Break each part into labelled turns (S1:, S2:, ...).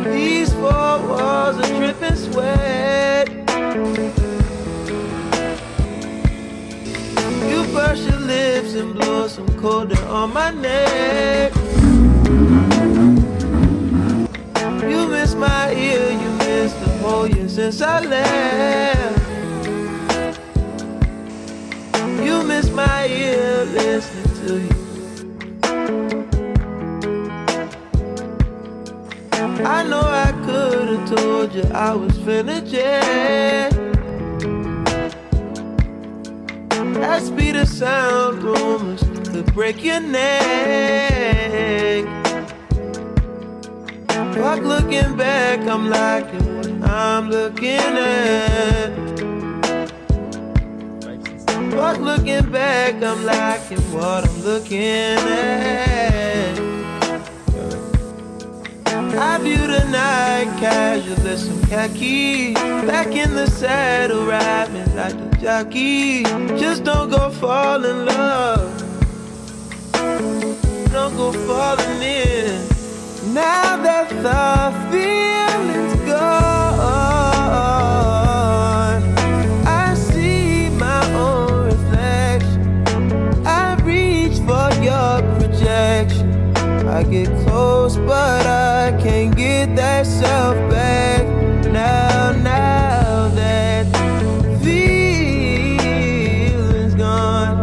S1: These four walls are dripping sweat. You brush your lips and blow some cold down on my neck. You miss my ear, you miss the whole year since I left. You miss my ear listening to you. I know I could've told you I was finna jet. That speed of sound, rumors could break your neck. Fuck looking back, I'm liking what I'm looking at. Fuck looking back, I'm liking what I'm looking at. I view the night casual as some khaki. Back in the saddle, riding like the jockey. Just don't go fall in love. Don't go falling in. Now that the feeling's gone, I see my own reflection. I reach for your projection. I get close, but I can't get that self back. Now that feeling's gone.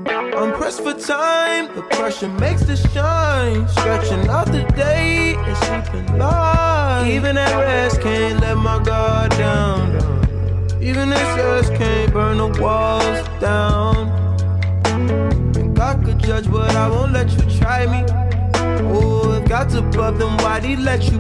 S1: I'm pressed for time, the pressure makes the shine. Stretching out the day and sleeping light. Even at rest, can't let my guard down. Even excess can't burn the walls down. God could judge, but I won't let you try me. Oh, if God's above, then why'd he let you